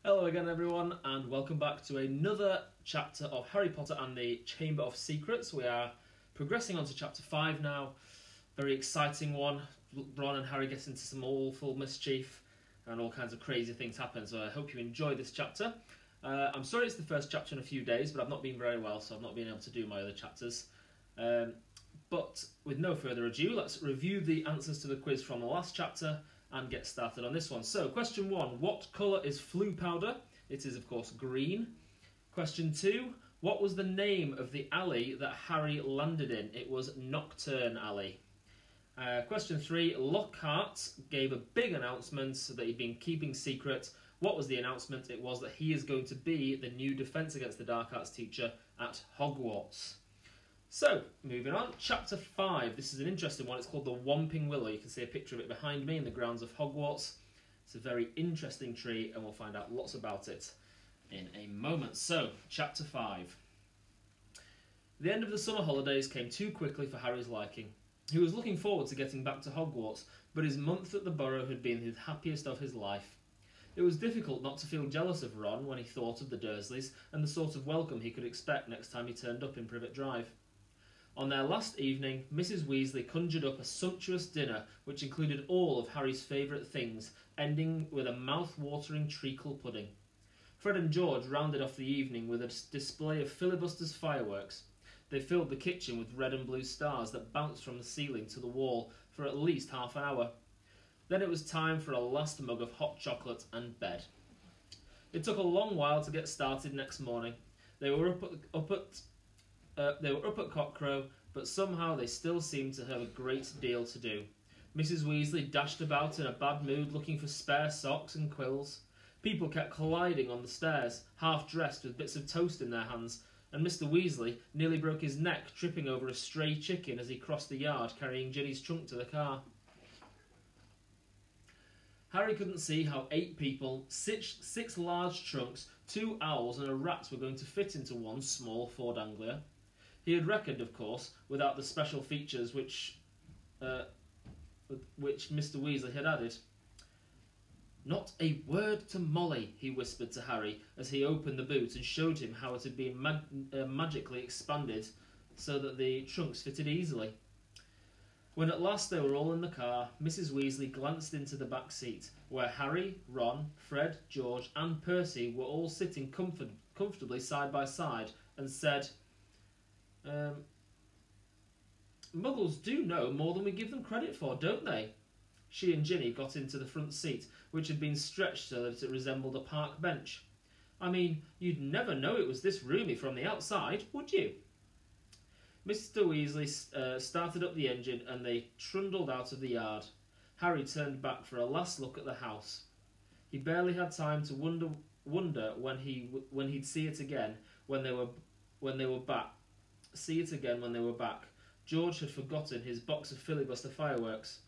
Hello again everyone, and welcome back to another chapter of Harry Potter and the Chamber of Secrets. We are progressing on to chapter 5 now. Very exciting one. Ron and Harry get into some awful mischief and all kinds of crazy things happen, so I hope you enjoy this chapter. I'm sorry it's the first chapter in a few days, but I've not been very well, so I've not been able to do my other chapters. But with no further ado, let's review the answers to the quiz from the last chapter and get started on this one. So, question 1, what colour is flue powder? It is, of course, green. Question 2, what was the name of the alley that Harry landed in? It was Knockturn Alley. Question 3, Lockhart gave a big announcement that he'd been keeping secret. What was the announcement? It was that he is going to be the new Defence Against the Dark Arts teacher at Hogwarts. So, moving on, chapter 5. This is an interesting one. It's called the Whomping Willow. You can see a picture of it behind me in the grounds of Hogwarts. It's a very interesting tree, and we'll find out lots about it in a moment. So, chapter 5. The end of the summer holidays came too quickly for Harry's liking. He was looking forward to getting back to Hogwarts, but his month at the Burrow had been the happiest of his life. It was difficult not to feel jealous of Ron when he thought of the Dursleys and the sort of welcome he could expect next time he turned up in Privet Drive. On their last evening, Mrs. Weasley conjured up a sumptuous dinner which included all of Harry's favourite things, ending with a mouth-watering treacle pudding. Fred and George rounded off the evening with a display of filibusters fireworks. They filled the kitchen with red and blue stars that bounced from the ceiling to the wall for at least half an hour. Then it was time for a last mug of hot chocolate and bed. It took a long while to get started next morning. They were up at cockcrow, but somehow they still seemed to have a great deal to do. Mrs. Weasley dashed about in a bad mood looking for spare socks and quills. People kept colliding on the stairs, half-dressed with bits of toast in their hands, and Mr. Weasley nearly broke his neck tripping over a stray chicken as he crossed the yard carrying Ginny's trunk to the car. Harry couldn't see how 8 people, six large trunks, 2 owls and a rat were going to fit into one small Ford Anglia. He had reckoned, of course, without the special features which Mr. Weasley had added. "Not a word to Molly," he whispered to Harry as he opened the boot and showed him how it had been magically expanded so that the trunks fitted easily. When at last they were all in the car, Mrs. Weasley glanced into the back seat, where Harry, Ron, Fred, George and Percy were all sitting comfortably side by side, and said, Muggles do know more than we give them credit for, don't they? She and Ginny got into the front seat, which had been stretched so that it resembled a park bench. I mean, you'd never know it was this roomy from the outside, would you? Mr. Weasley started up the engine and they trundled out of the yard. Harry turned back for a last look at the house. He barely had time to wonder when he'd see it again when they were back. George had forgotten his box of filibuster fireworks.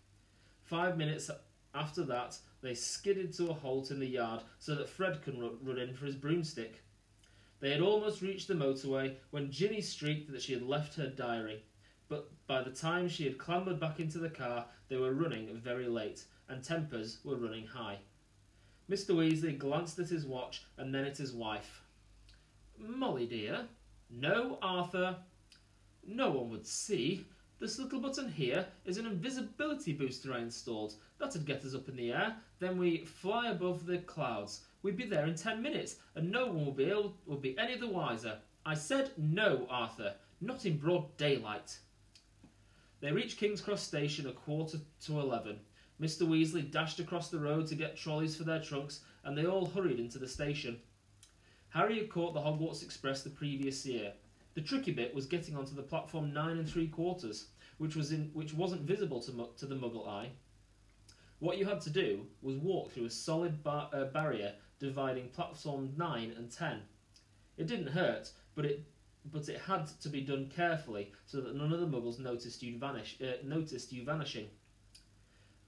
5 minutes after that, they skidded to a halt in the yard so that Fred could run in for his broomstick. They had almost reached the motorway when Ginny shrieked that she had left her diary. But by the time she had clambered back into the car, they were running very late, and tempers were running high. Mr. Weasley glanced at his watch and then at his wife. "Molly, dear." "No, Arthur." "No one would see. This little button here is an invisibility booster I installed. That'd get us up in the air. Then we fly above the clouds. We'd be there in 10 minutes, and no one would be any the wiser. I said no, Arthur. Not in broad daylight." They reached King's Cross Station at 11:15. Mr. Weasley dashed across the road to get trolleys for their trunks, and they all hurried into the station. Harry had caught the Hogwarts Express the previous year. The tricky bit was getting onto the platform 9 3/4, which wasn't visible to the Muggle eye. What you had to do was walk through a solid barrier dividing platform 9 and 10. It didn't hurt, but it had to be done carefully so that none of the Muggles noticed you vanishing.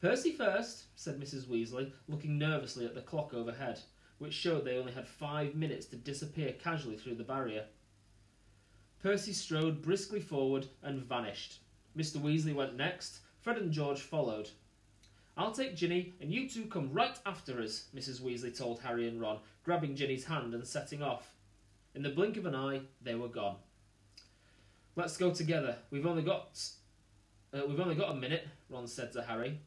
"Percy first," said Mrs. Weasley, looking nervously at the clock overhead, which showed they only had 5 minutes to disappear casually through the barrier. Percy strode briskly forward and vanished. Mr. Weasley went next. Fred and George followed. "I'll take Ginny, and you two come right after us," Mrs. Weasley told Harry and Ron, grabbing Ginny's hand and setting off. In the blink of an eye, they were gone. "Let's go together. We've only got a minute," Ron said to Harry.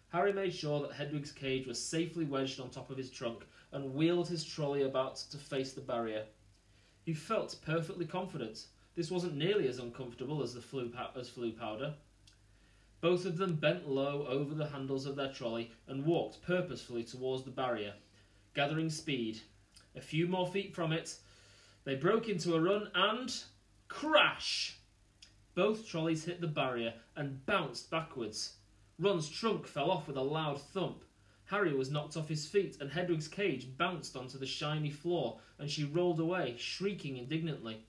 Harry made sure that Hedwig's cage was safely wedged on top of his trunk and wheeled his trolley about to face the barrier. He felt perfectly confident. This wasn't nearly as uncomfortable as flue powder. Both of them bent low over the handles of their trolley and walked purposefully towards the barrier, gathering speed. A few more feet from it, they broke into a run and... crash! Both trolleys hit the barrier and bounced backwards. Ron's trunk fell off with a loud thump. Harry was knocked off his feet and Hedwig's cage bounced onto the shiny floor and she rolled away, shrieking indignantly.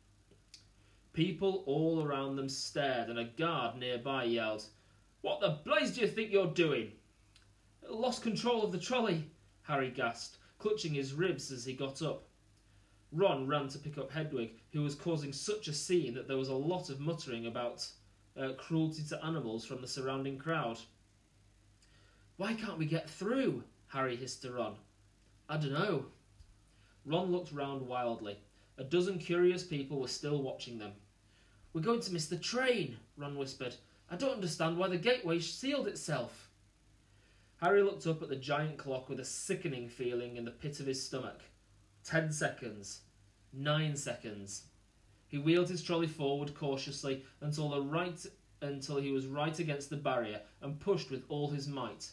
People all around them stared and a guard nearby yelled, "What the blaze do you think you're doing?" "Lost control of the trolley," Harry gasped, clutching his ribs as he got up. Ron ran to pick up Hedwig, who was causing such a scene that there was a lot of muttering about cruelty to animals from the surrounding crowd. "Why can't we get through?" Harry hissed to Ron. "I dunno." Ron looked round wildly. A dozen curious people were still watching them. "We're going to miss the train," Ron whispered. "I don't understand why the gateway sealed itself." Harry looked up at the giant clock with a sickening feeling in the pit of his stomach. 10 seconds. 9 seconds. He wheeled his trolley forward cautiously until he was right against the barrier and pushed with all his might.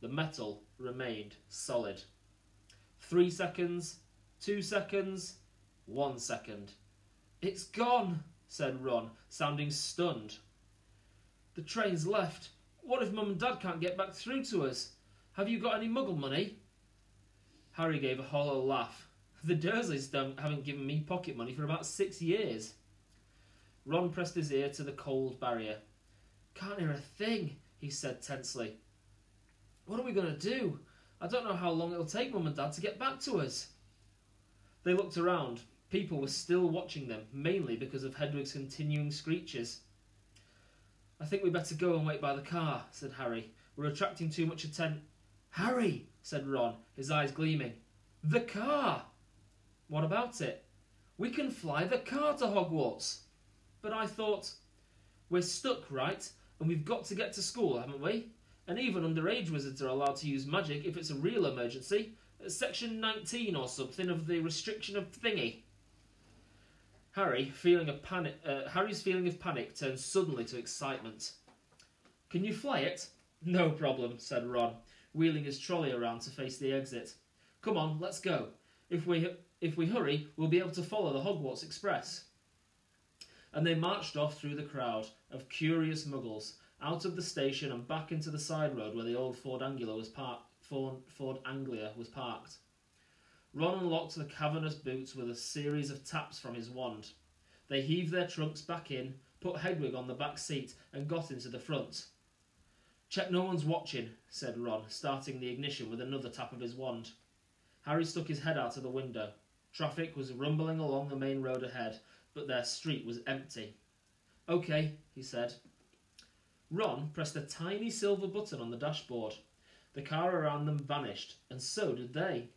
The metal remained solid. 3 seconds. 2 seconds. 1 second. "It's gone," said Ron, sounding stunned. "The train's left. What if Mum and Dad can't get back through to us? Have you got any muggle money?" Harry gave a hollow laugh. "The Dursleys haven't given me pocket money for about 6 years." Ron pressed his ear to the cold barrier. "Can't hear a thing," he said tensely. "What are we going to do? I don't know how long it'll take Mum and Dad to get back to us." They looked around. People were still watching them, mainly because of Hedwig's continuing screeches. "I think we'd better go and wait by the car," said Harry. "We're attracting too much attention." "Harry!" said Ron, his eyes gleaming. "The car!" "What about it?" "We can fly the car to Hogwarts." "But I thought..." "We're stuck, right? And we've got to get to school, haven't we? And even underage wizards are allowed to use magic if it's a real emergency. Section 19 or something of the restriction of thingy." Harry's feeling of panic turned suddenly to excitement. "Can you fly it?" "No problem," said Ron, wheeling his trolley around to face the exit. "Come on, let's go. If we hurry, we'll be able to follow the Hogwarts Express." And they marched off through the crowd of curious muggles, out of the station and back into the side road where the old Ford Anglia was parked. Ron unlocked the cavernous boots with a series of taps from his wand. They heaved their trunks back in, put Hedwig on the back seat, and got into the front. "Check no one's watching," said Ron, starting the ignition with another tap of his wand. Harry stuck his head out of the window. Traffic was rumbling along the main road ahead, but their street was empty. "OK," he said. Ron pressed a tiny silver button on the dashboard. The car around them vanished, and so did they.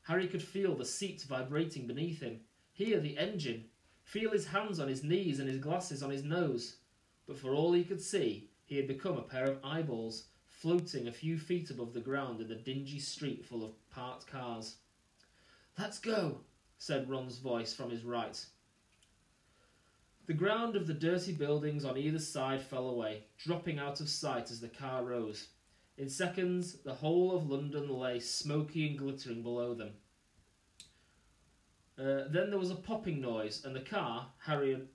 Harry could feel the seat vibrating beneath him, hear the engine, feel his hands on his knees and his glasses on his nose. But for all he could see, he had become a pair of eyeballs, floating a few feet above the ground in the dingy street full of parked cars. "Let's go," said Ron's voice from his right. The ground of the dirty buildings on either side fell away, dropping out of sight as the car rose. In seconds, the whole of London lay smoky and glittering below them. Then there was a popping noise, and the car, Harry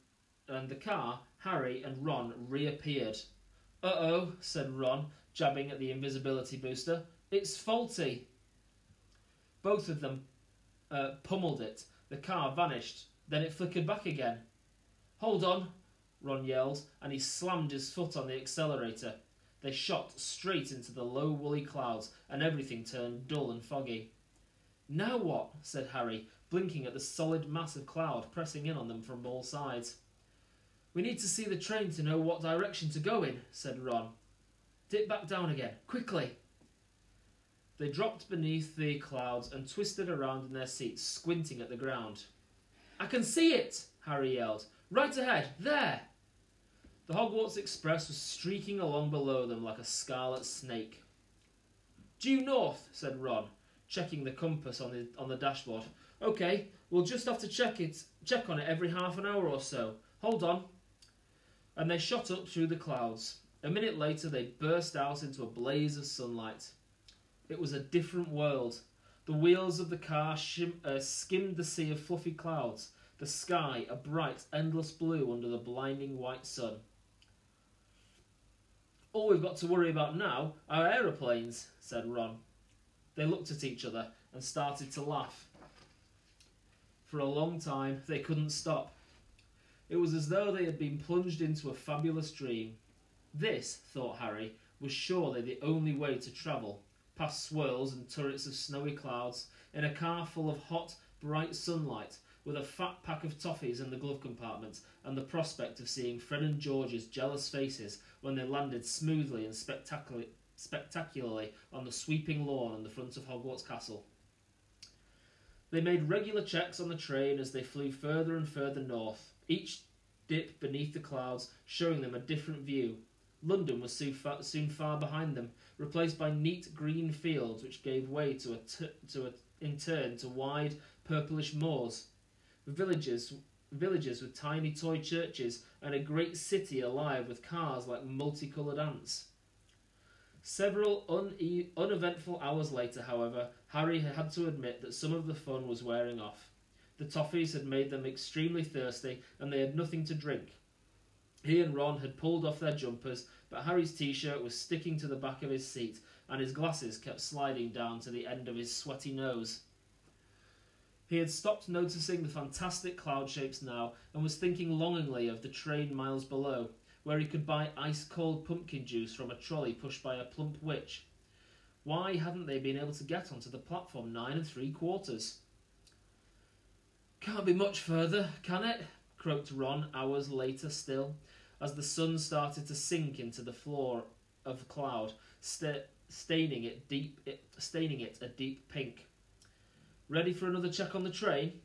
and Ron reappeared. "Uh-oh," said Ron, jabbing at the invisibility booster. "It's faulty." Both of them pummeled it. The car vanished. Then it flickered back again. "Hold on," Ron yelled, and he slammed his foot on the accelerator. They shot straight into the low woolly clouds, and everything turned dull and foggy. "Now what?" said Harry, blinking at the solid mass of cloud pressing in on them from all sides. "We need to see the train to know what direction to go in," said Ron. Dip back down again, quickly. They dropped beneath the clouds and twisted around in their seats, squinting at the ground. I can see it, Harry yelled. Right ahead, there. The Hogwarts Express was streaking along below them like a scarlet snake. Due north, said Ron, checking the compass on the dashboard. OK, we'll just have to check on it every half an hour or so. Hold on. And they shot up through the clouds. A minute later, they burst out into a blaze of sunlight. It was a different world. The wheels of the car skimmed the sea of fluffy clouds, the sky a bright, endless blue under the blinding white sun. All we've got to worry about now are aeroplanes, said Ron. They looked at each other and started to laugh. For a long time, they couldn't stop. It was as though they had been plunged into a fabulous dream. This, thought Harry, was surely the only way to travel, past swirls and turrets of snowy clouds, in a car full of hot, bright sunlight, with a fat pack of toffees in the glove compartment, and the prospect of seeing Fred and George's jealous faces when they landed smoothly and spectacularly on the sweeping lawn in the front of Hogwarts Castle. They made regular checks on the train as they flew further and further north, each dip beneath the clouds showing them a different view. London was soon far behind them, replaced by neat green fields which gave way in turn to wide purplish moors, villages with tiny toy churches, and a great city alive with cars like multicoloured ants. Several uneventful hours later, however, Harry had to admit that some of the fun was wearing off. The toffees had made them extremely thirsty, and they had nothing to drink. He and Ron had pulled off their jumpers, but Harry's t-shirt was sticking to the back of his seat, and his glasses kept sliding down to the end of his sweaty nose. He had stopped noticing the fantastic cloud shapes now, and was thinking longingly of the train miles below, where he could buy ice-cold pumpkin juice from a trolley pushed by a plump witch. Why hadn't they been able to get onto the platform 9 3/4? Can't be much further, can it? Croaked Ron hours later still, as the sun started to sink into the floor of cloud, staining it a deep pink. Ready for another check on the train?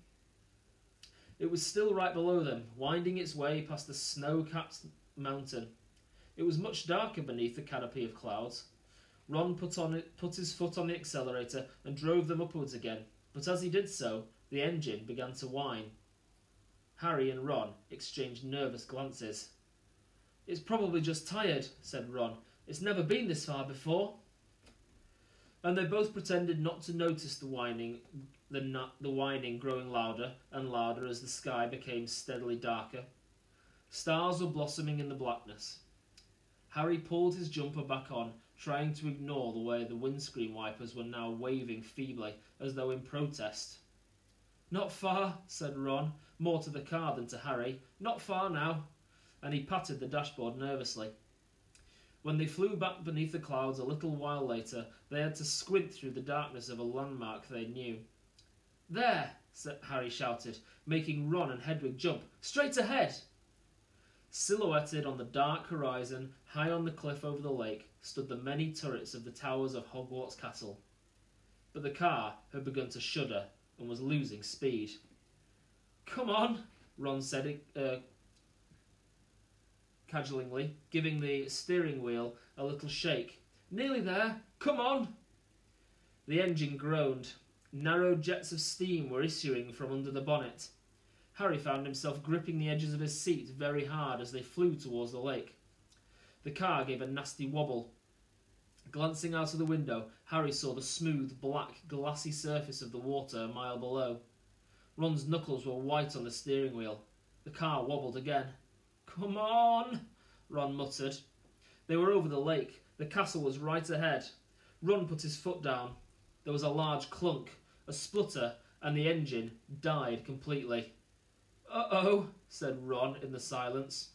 It was still right below them, winding its way past the snow-capped mountain. It was much darker beneath the canopy of clouds. Ron put his foot on the accelerator and drove them upwards again, but as he did so, the engine began to whine. Harry and Ron exchanged nervous glances. It's probably just tired, said Ron. It's never been this far before. And they both pretended not to notice the whining growing louder and louder as the sky became steadily darker. Stars were blossoming in the blackness. Harry pulled his jumper back on, trying to ignore the way the windscreen wipers were now waving feebly, as though in protest. Not far, said Ron, more to the car than to Harry. Not far now. And he patted the dashboard nervously. When they flew back beneath the clouds a little while later, they had to squint through the darkness of a landmark they knew. There, Harry shouted, making Ron and Hedwig jump. Straight ahead! Silhouetted on the dark horizon, high on the cliff over the lake, stood the many turrets of the towers of Hogwarts Castle. But the car had begun to shudder and was losing speed. Come on, Ron said cajolingly, giving the steering wheel a little shake. Nearly there. Come on! The engine groaned. Narrow jets of steam were issuing from under the bonnet. Harry found himself gripping the edges of his seat very hard as they flew towards the lake. The car gave a nasty wobble. Glancing out of the window, Harry saw the smooth, black, glassy surface of the water a mile below. Ron's knuckles were white on the steering wheel. The car wobbled again. Come on, Ron muttered. They were over the lake. The castle was right ahead. Ron put his foot down. There was a large clunk, a splutter, and the engine died completely. Uh-oh, said Ron in the silence.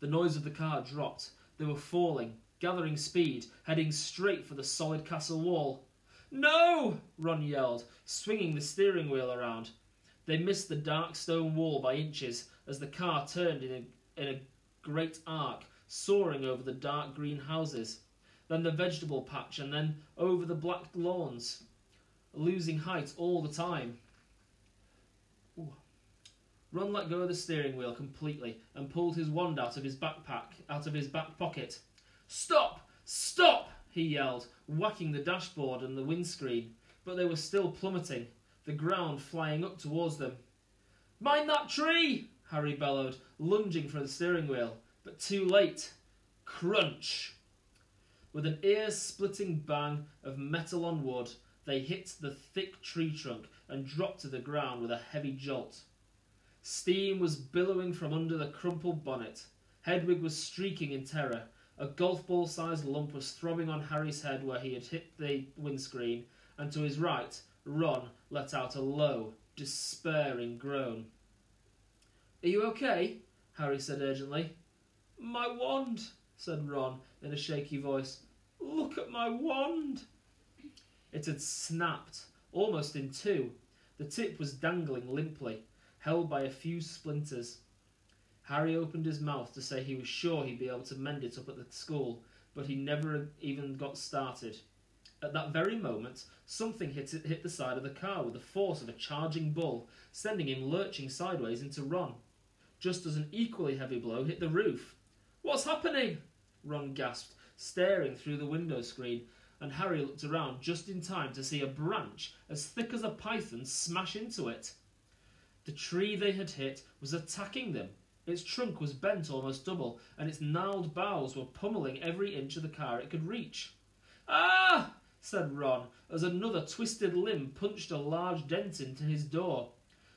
The noise of the car dropped. They were falling, gathering speed, heading straight for the solid castle wall. No! Ron yelled, swinging the steering wheel around. They missed the dark stone wall by inches as the car turned in a great arc, soaring over the dark green houses, then the vegetable patch, and then over the black lawns, losing height all the time. Ooh. Ron let go of the steering wheel completely and pulled his wand out of his back pocket. "Stop! Stop!" he yelled, whacking the dashboard and the windscreen, but they were still plummeting, the ground flying up towards them. "Mind that tree!" Harry bellowed, lunging for the steering wheel, but too late. Crunch! With an ear-splitting bang of metal on wood, they hit the thick tree trunk and dropped to the ground with a heavy jolt. Steam was billowing from under the crumpled bonnet. Hedwig was streaking in terror. A golf ball-sized lump was throbbing on Harry's head where he had hit the windscreen, and to his right, Ron let out a low, despairing groan. "Are you okay?" Harry said urgently. "My wand," said Ron in a shaky voice. "Look at my wand." It had snapped, almost in two. The tip was dangling limply, held by a few splinters. Harry opened his mouth to say he was sure he'd be able to mend it up at the school, but he never even got started. At that very moment, something hit the side of the car with the force of a charging bull, sending him lurching sideways into Ron, just as an equally heavy blow hit the roof. "What's happening?" Ron gasped, staring through the window screen, and Harry looked around just in time to see a branch as thick as a python smash into it. The tree they had hit was attacking them. Its trunk was bent almost double, and its gnarled boughs were pummeling every inch of the car it could reach. "Ah!" said Ron, as another twisted limb punched a large dent into his door.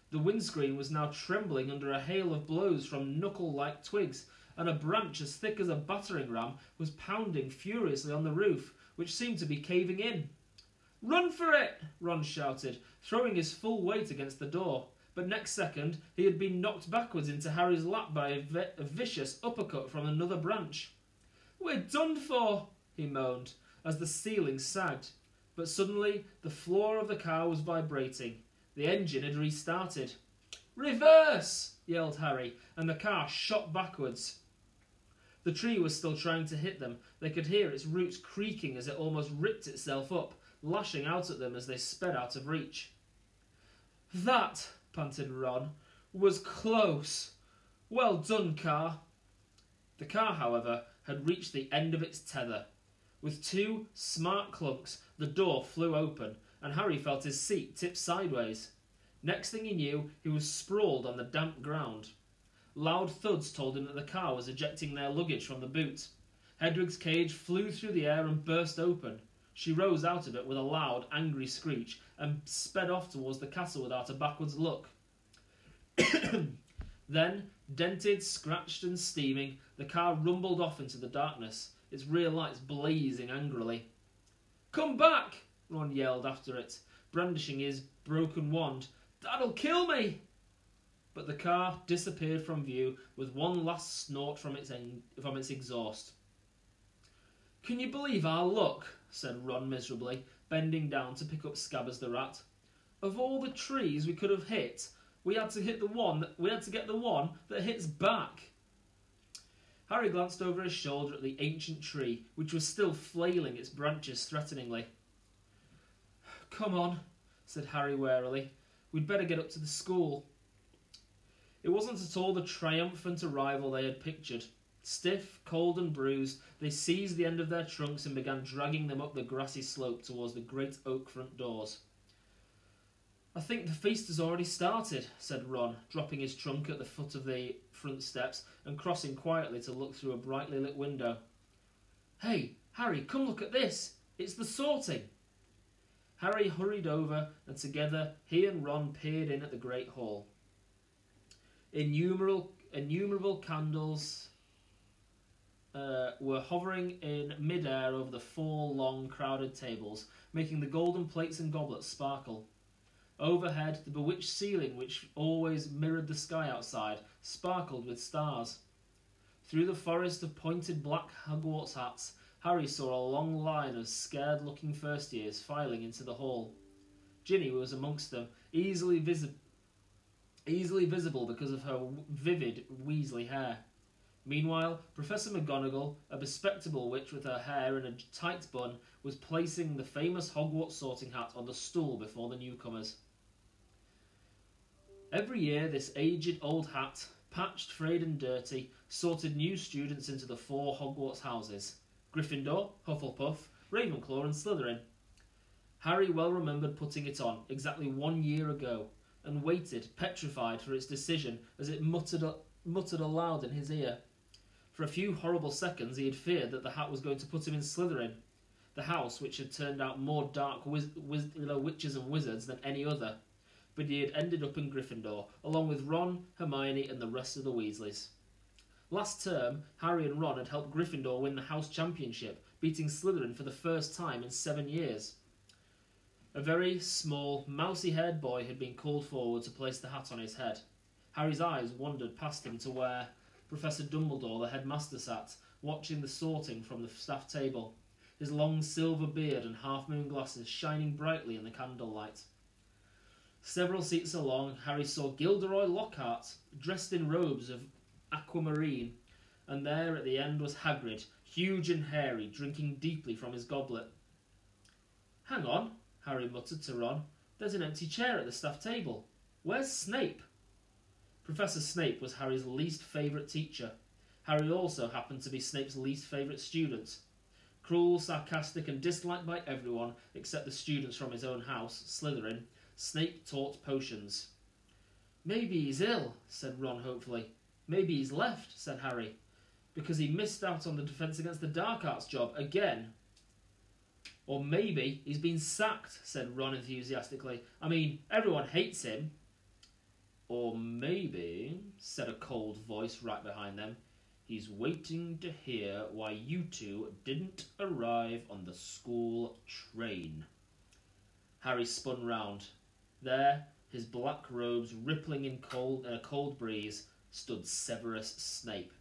The windscreen was now trembling under a hail of blows from knuckle-like twigs, and a branch as thick as a battering ram was pounding furiously on the roof, which seemed to be caving in. "Run for it!" Ron shouted, throwing his full weight against the door. But next second, he had been knocked backwards into Harry's lap by a vicious uppercut from another branch. "We're done for," he moaned, as the ceiling sagged. But suddenly, the floor of the car was vibrating. The engine had restarted. "Reverse!" yelled Harry, and the car shot backwards. The tree was still trying to hit them. They could hear its roots creaking as it almost ripped itself up, lashing out at them as they sped out of reach. "That," panted Ron, "was close. Well done, car." The car, however, had reached the end of its tether. With two smart clunks, the door flew open, and Harry felt his seat tip sideways. Next thing he knew, he was sprawled on the damp ground. Loud thuds told him that the car was ejecting their luggage from the boot. Hedwig's cage flew through the air and burst open. She rose out of it with a loud, angry screech and sped off towards the castle without a backwards look. Then, dented, scratched and steaming, the car rumbled off into the darkness, its rear lights blazing angrily. "Come back!" Ron yelled after it, brandishing his broken wand. "That'll kill me!" But the car disappeared from view with one last snort from its exhaust. "Can you believe our luck?" said Ron miserably, bending down to pick up Scabbers the rat. "Of all the trees we could have hit, we had to get the one that hits back." Harry glanced over his shoulder at the ancient tree, which was still flailing its branches threateningly. "Come on," said Harry warily. "We'd better get up to the school." It wasn't at all the triumphant arrival they had pictured. Stiff, cold and bruised, they seized the end of their trunks and began dragging them up the grassy slope towards the great oak front doors. "I think the feast has already started," said Ron, dropping his trunk at the foot of the front steps and crossing quietly to look through a brightly lit window. "Hey, Harry, come look at this! It's the sorting!" Harry hurried over, and together he and Ron peered in at the great hall. Innumerable candles were hovering in mid-air over the four long, crowded tables, making the golden plates and goblets sparkle. Overhead, the bewitched ceiling, which always mirrored the sky outside, sparkled with stars. Through the forest of pointed black Hogwarts hats, Harry saw a long line of scared-looking first-years filing into the hall. Ginny was amongst them, easily visible because of her vivid Weasley hair. Meanwhile, Professor McGonagall, a bespectable witch with her hair in a tight bun, was placing the famous Hogwarts sorting hat on the stool before the newcomers. Every year, this aged old hat, patched, frayed and dirty, sorted new students into the 4 Hogwarts houses: Gryffindor, Hufflepuff, Ravenclaw and Slytherin. Harry well remembered putting it on exactly 1 year ago, and waited, petrified, for its decision as it muttered aloud in his ear. For a few horrible seconds he had feared that the hat was going to put him in Slytherin, the house which had turned out more dark witches and wizards than any other, but he had ended up in Gryffindor, along with Ron, Hermione and the rest of the Weasleys. Last term, Harry and Ron had helped Gryffindor win the house championship, beating Slytherin for the first time in 7 years. A very small, mousy-haired boy had been called forward to place the hat on his head. Harry's eyes wandered past him to where Professor Dumbledore, the headmaster, sat, watching the sorting from the staff table, his long silver beard and half-moon glasses shining brightly in the candlelight. Several seats along, Harry saw Gilderoy Lockhart, dressed in robes of aquamarine, and there at the end was Hagrid, huge and hairy, drinking deeply from his goblet. "Hang on," Harry muttered to Ron. "There's an empty chair at the staff table. Where's Snape?" Professor Snape was Harry's least favourite teacher. Harry also happened to be Snape's least favourite student. Cruel, sarcastic and disliked by everyone except the students from his own house, Slytherin, Snape taught potions. "Maybe he's ill," said Ron hopefully. "Maybe he's left," said Harry, "because he missed out on the Defence Against the Dark Arts job again." "Or maybe he's been sacked," said Ron enthusiastically. "I mean, everyone hates him." "Or maybe," said a cold voice right behind them, "he's waiting to hear why you two didn't arrive on the school train." Harry spun round. There, his black robes rippling in a cold breeze, stood Severus Snape.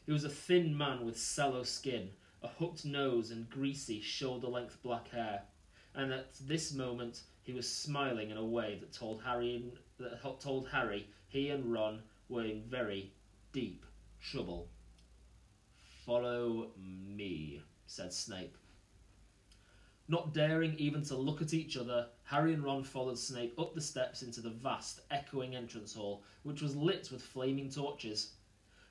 He was a thin man with sallow skin, a hooked nose and greasy, shoulder-length black hair, and at this moment he was smiling in a way that told Harry he and Ron were in very deep trouble. "Follow me," said Snape. Not daring even to look at each other, Harry and Ron followed Snape up the steps into the vast, echoing entrance hall, which was lit with flaming torches.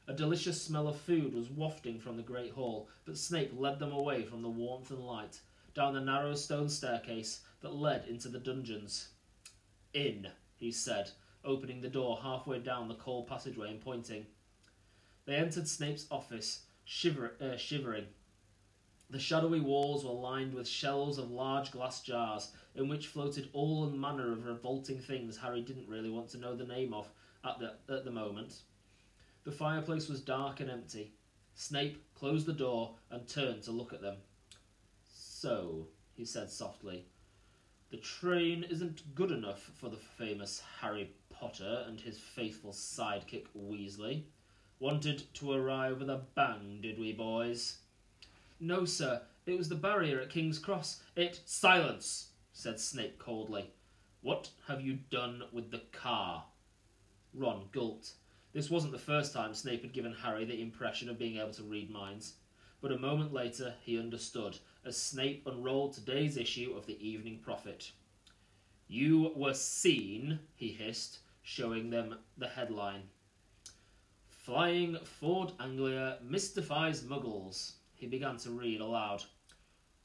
A delicious smell of food was wafting from the great hall, but Snape led them away from the warmth and light, down the narrow stone staircase that led into the dungeons. "In," he said, opening the door halfway down the cold passageway and pointing. They entered Snape's office, shivering. The shadowy walls were lined with shelves of large glass jars, in which floated all manner of revolting things Harry didn't really want to know the name of at the moment. The fireplace was dark and empty. Snape closed the door and turned to look at them. "So," he said softly, "the train isn't good enough for the famous Harry Potter and his faithful sidekick Weasley. Wanted to arrive with a bang, did we, boys?" "No, sir. It was the barrier at King's Cross. Silence!" said Snape coldly. "What have you done with the car?" Ron gulped. This wasn't the first time Snape had given Harry the impression of being able to read minds, but a moment later he understood, as Snape unrolled today's issue of the Evening Prophet. "You were seen," he hissed, showing them the headline. "Flying Ford Anglia mystifies Muggles." He began to read aloud.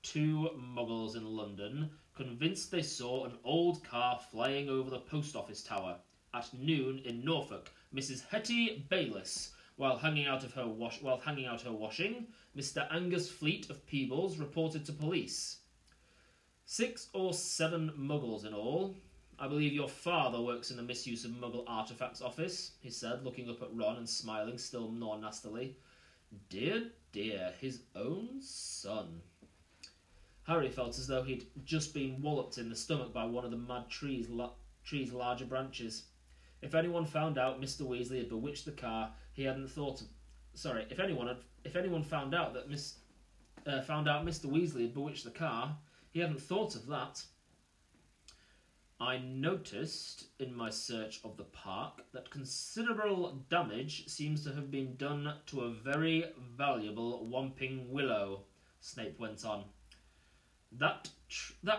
"2 Muggles in London convinced they saw an old car flying over the post office tower. At noon in Norfolk, Mrs. Hetty Bayliss, while hanging out her washing, Mr. Angus Fleet of Peebles reported to police. 6 or 7 Muggles in all. I believe your father works in the misuse of Muggle artefacts office," he said, looking up at Ron and smiling still more nastily. Dear, dear, his own son. Harry felt as though he'd just been walloped in the stomach by one of the mad tree's larger branches. If anyone found out Mr. Weasley had bewitched the car, he hadn't thought of... Sorry, if anyone found out that Mr. Weasley had bewitched the car, he hadn't thought of that. I noticed in my search of the park that considerable damage seems to have been done to a very valuable Whomping Willow, Snape went on. That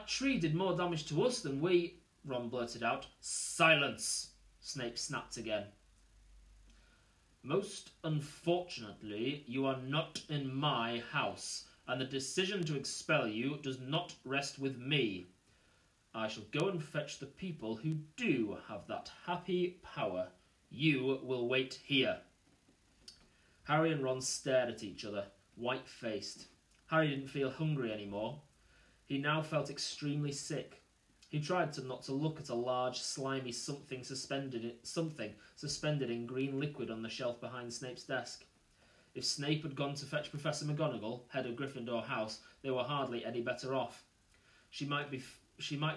tree did more damage to us than we, Ron blurted out. Silence, Snape snapped again. Most unfortunately, you are not in my house, and the decision to expel you does not rest with me. I shall go and fetch the people who do have that happy power. You will wait here. Harry and Ron stared at each other, white-faced. Harry didn't feel hungry anymore. He now felt extremely sick. He tried not to look at a large, slimy something suspended in green liquid on the shelf behind Snape's desk. If Snape had gone to fetch Professor McGonagall, head of Gryffindor House, they were hardly any better off. She might be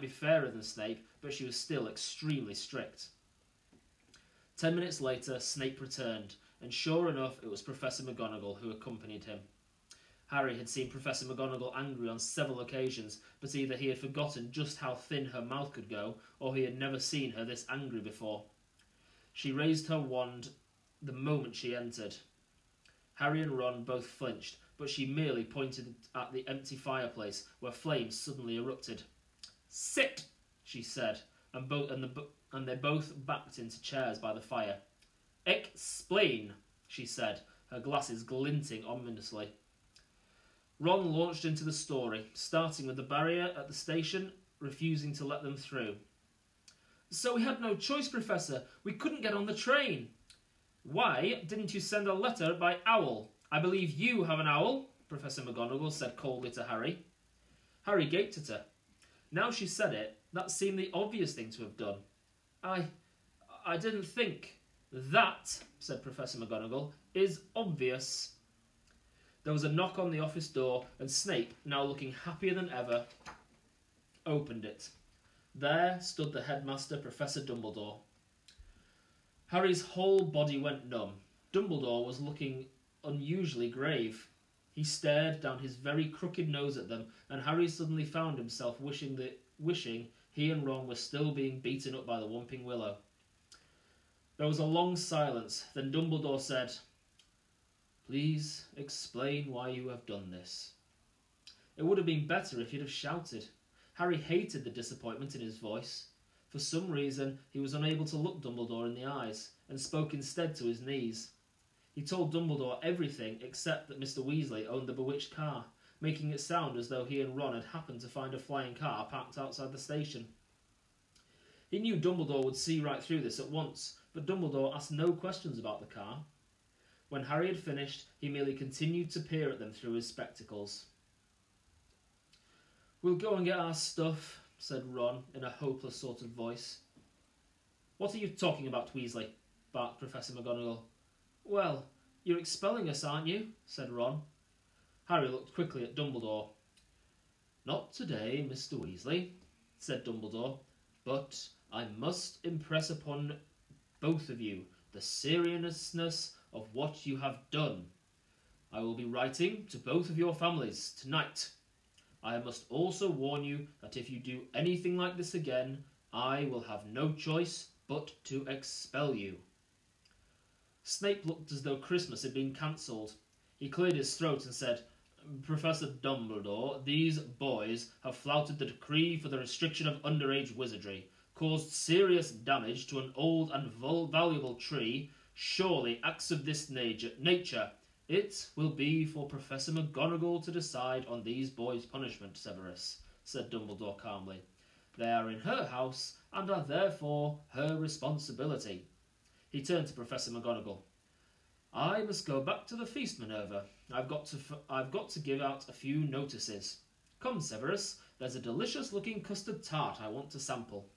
fairer than Snape, but she was still extremely strict. 10 minutes later, Snape returned, and sure enough, it was Professor McGonagall who accompanied him. Harry had seen Professor McGonagall angry on several occasions, but either he had forgotten just how thin her mouth could go, or he had never seen her this angry before. She raised her wand the moment she entered. Harry and Ron both flinched, but she merely pointed at the empty fireplace, where flames suddenly erupted. "Sit," she said, and they both backed into chairs by the fire. "Explain," she said, her glasses glinting ominously. Ron launched into the story, starting with the barrier at the station, refusing to let them through. "So we had no choice, Professor. We couldn't get on the train." "Why didn't you send a letter by owl? I believe you have an owl," Professor McGonagall said coldly to Harry. Harry gaped at her. Now she said it, that seemed the obvious thing to have done. I didn't think. "That," said Professor McGonagall, "is obvious." There was a knock on the office door, and Snape, now looking happier than ever, opened it. There stood the headmaster, Professor Dumbledore. Harry's whole body went numb. Dumbledore was looking unusually grave. He stared down his very crooked nose at them, and Harry suddenly found himself wishing he and Ron were still being beaten up by the Whomping Willow. There was a long silence. Then Dumbledore said, "Please explain why you have done this." It would have been better if he'd have shouted. Harry hated the disappointment in his voice. For some reason, he was unable to look Dumbledore in the eyes, and spoke instead to his knees. He told Dumbledore everything except that Mr. Weasley owned the bewitched car, making it sound as though he and Ron had happened to find a flying car parked outside the station. He knew Dumbledore would see right through this at once, but Dumbledore asked no questions about the car. When Harry had finished, he merely continued to peer at them through his spectacles. "We'll go and get our stuff," said Ron in a hopeless sort of voice. "What are you talking about, Weasley?" barked Professor McGonagall. "Well, you're expelling us, aren't you?" said Ron. Harry looked quickly at Dumbledore. "Not today, Mr. Weasley," said Dumbledore, "but I must impress upon both of you the seriousness of what you have done. I will be writing to both of your families tonight. I must also warn you that if you do anything like this again, I will have no choice but to expel you." Snape looked as though Christmas had been cancelled. He cleared his throat and said, "Professor Dumbledore, these boys have flouted the decree for the restriction of underage wizardry, caused serious damage to an old and valuable tree. Surely acts of this nature. It will be for Professor McGonagall to decide on these boys' punishment, Severus," said Dumbledore calmly. "They are in her house and are therefore her responsibility." He turned to Professor McGonagall. "I must go back to the feast, Minerva. I've got to give out a few notices. Come, Severus, there's a delicious-looking custard tart I want to sample."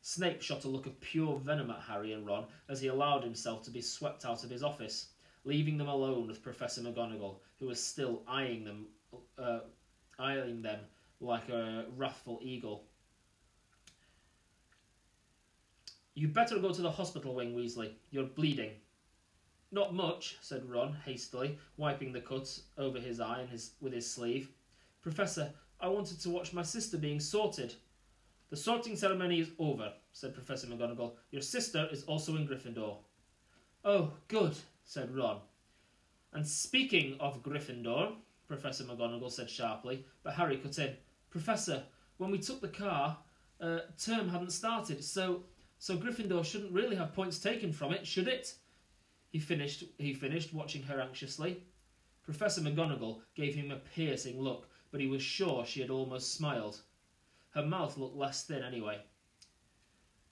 Snape shot a look of pure venom at Harry and Ron as he allowed himself to be swept out of his office, leaving them alone with Professor McGonagall, who was still eyeing them like a wrathful eagle. "You'd better go to the hospital wing, Weasley. You're bleeding." "Not much," said Ron hastily, wiping the cut over his eye with his sleeve. "Professor, I wanted to watch my sister being sorted." "The sorting ceremony is over," said Professor McGonagall. "Your sister is also in Gryffindor." "Oh, good," said Ron. "And speaking of Gryffindor," Professor McGonagall said sharply, but Harry cut in. "Professor, when we took the car, term hadn't started, so Gryffindor shouldn't really have points taken from it, should it?" He finished, watching her anxiously. Professor McGonagall gave him a piercing look, but he was sure she had almost smiled. Her mouth looked less thin anyway.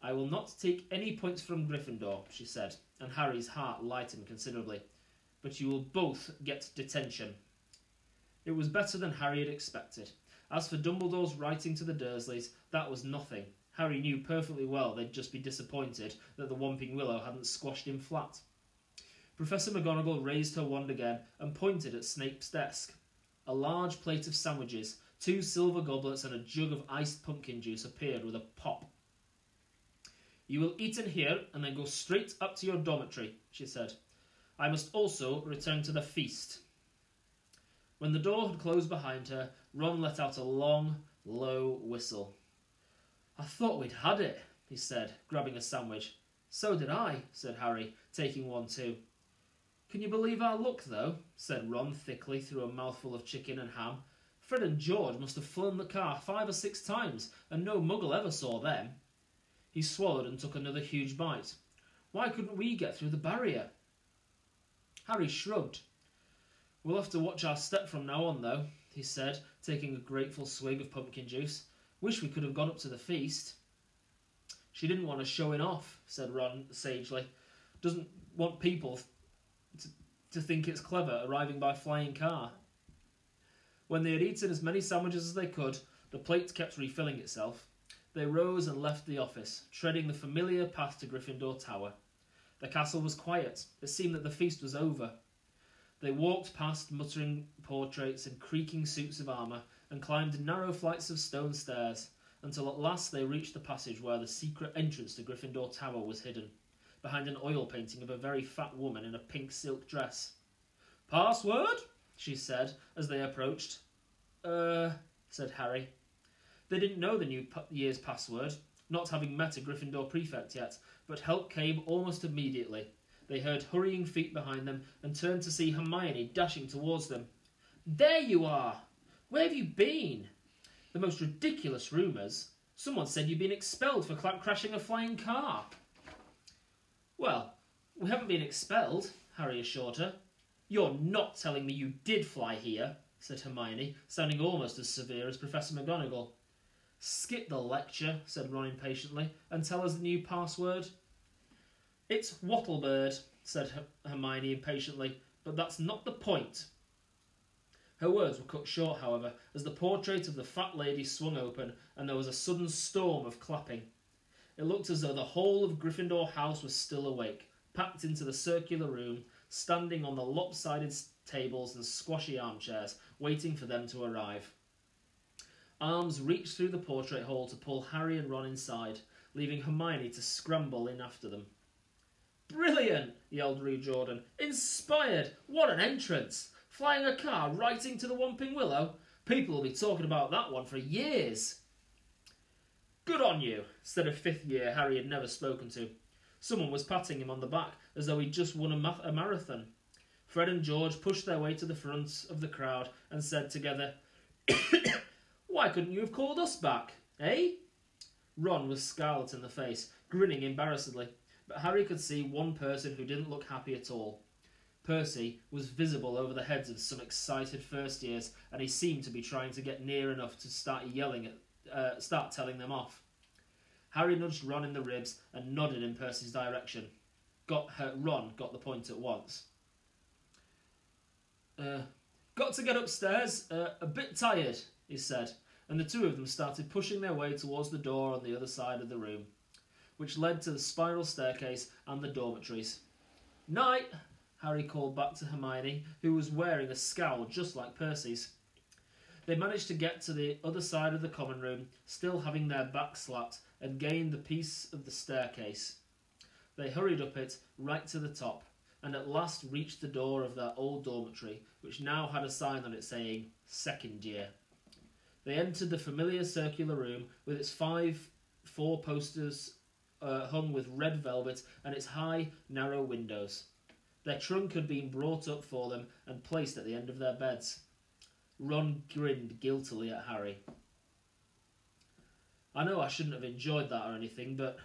"I will not take any points from Gryffindor," she said, and Harry's heart lightened considerably. "But you will both get detention." It was better than Harry had expected. As for Dumbledore's writing to the Dursleys, that was nothing. Harry knew perfectly well they'd just be disappointed that the Whomping Willow hadn't squashed him flat. Professor McGonagall raised her wand again and pointed at Snape's desk. A large plate of sandwiches, 2 silver goblets and a jug of iced pumpkin juice appeared with a pop. "You will eat in here and then go straight up to your dormitory," she said. "I must also return to the feast." When the door had closed behind her, Ron let out a long, low whistle. "I thought we'd had it," he said, grabbing a sandwich. "So did I," said Harry, taking one too. "Can you believe our luck, though?" said Ron thickly through a mouthful of chicken and ham. "Fred and George must have flown the car 5 or 6 times, and no muggle ever saw them." He swallowed and took another huge bite. "Why couldn't we get through the barrier?" Harry shrugged. "We'll have to watch our step from now on, though," he said, taking a grateful swig of pumpkin juice. "Wish we could have gone up to the feast." "She didn't want us showing off," said Ron sagely. "Doesn't want people to think it's clever arriving by flying car." When they had eaten as many sandwiches as they could, the plate kept refilling itself. They rose and left the office, treading the familiar path to Gryffindor Tower. The castle was quiet. It seemed that the feast was over. They walked past muttering portraits and creaking suits of armour and climbed narrow flights of stone stairs until at last they reached the passage where the secret entrance to Gryffindor Tower was hidden, behind an oil painting of a very fat woman in a pink silk dress. "Password?" she said as they approached. Said Harry. They didn't know the new year's password, not having met a Gryffindor prefect yet, but help came almost immediately. They heard hurrying feet behind them and turned to see Hermione dashing towards them. "There you are! Where have you been? The most ridiculous rumours. Someone said you'd been expelled for crashing a flying car." "Well, we haven't been expelled," Harry assured her. "You're not telling me you did fly here," said Hermione, sounding almost as severe as Professor McGonagall. "Skip the lecture," said Ron impatiently, "and tell us the new password." "It's Wattlebird," said Hermione impatiently, "but that's not the point." Her words were cut short, however, as the portrait of the fat lady swung open and there was a sudden storm of clapping. It looked as though the whole of Gryffindor House was still awake, packed into the circular room, standing on the lopsided tables and squashy armchairs, waiting for them to arrive. Arms reached through the portrait hole to pull Harry and Ron inside, leaving Hermione to scramble in after them. "Brilliant!" yelled Rue Jordan. "Inspired! What an entrance! Flying a car right into the Whomping Willow? People will be talking about that one for years." "Good on you," said a 5th year Harry had never spoken to. Someone was patting him on the back as though he'd just won a marathon. Fred and George pushed their way to the front of the crowd and said together, "Why couldn't you have called us back, eh?" Ron was scarlet in the face, grinning embarrassedly, but Harry could see one person who didn't look happy at all. Percy was visible over the heads of some excited first years, and he seemed to be trying to get near enough to start telling them off. Harry nudged Ron in the ribs and nodded in Percy's direction. Ron got the point at once. "Got to get upstairs. A bit tired," he said, and the two of them started pushing their way towards the door on the other side of the room, which led to the spiral staircase and the dormitories. "Night," Harry called back to Hermione, who was wearing a scowl just like Percy's. They managed to get to the other side of the common room, still having their backs slapped, and gained the piece of the staircase. They hurried up it, right to the top, and at last reached the door of their old dormitory, which now had a sign on it saying, "Second Year." They entered the familiar circular room with its four posters hung with red velvet and its high, narrow windows. Their trunk had been brought up for them and placed at the end of their beds. Ron grinned guiltily at Harry. I know I shouldn't have enjoyed that or anything, but...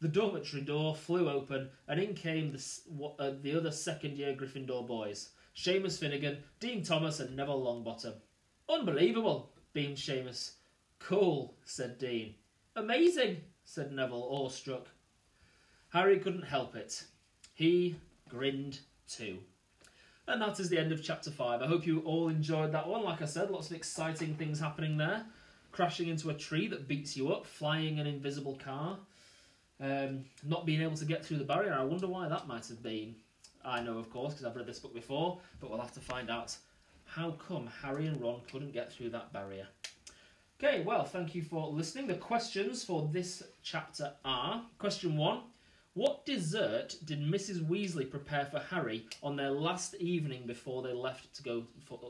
The dormitory door flew open, and in came the other second-year Gryffindor boys. Seamus Finnegan, Dean Thomas and Neville Longbottom. Unbelievable, beamed Seamus. Cool, said Dean. Amazing, said Neville, awestruck. Harry couldn't help it. He grinned too. And that is the end of chapter 5. I hope you all enjoyed that one. Like I said, lots of exciting things happening there. Crashing into a tree that beats you up, flying an invisible car, not being able to get through the barrier. I wonder why that might have been. I know, of course, because I've read this book before, but we'll have to find out how come Harry and Ron couldn't get through that barrier. Okay, well, thank you for listening. The questions for this chapter are... Question 1. What dessert did Mrs. Weasley prepare for Harry on their last evening before they left to go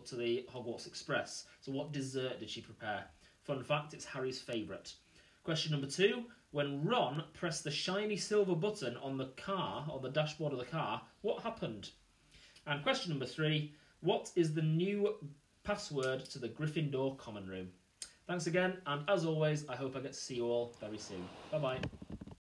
to the Hogwarts Express? So what dessert did she prepare? Fun fact, it's Harry's favourite. Question number 2. When Ron pressed the shiny silver button on the car, on the dashboard of the car, what happened? And question number 3. What is the new password to the Gryffindor common room? Thanks again, and as always, I hope I get to see you all very soon. Bye-bye.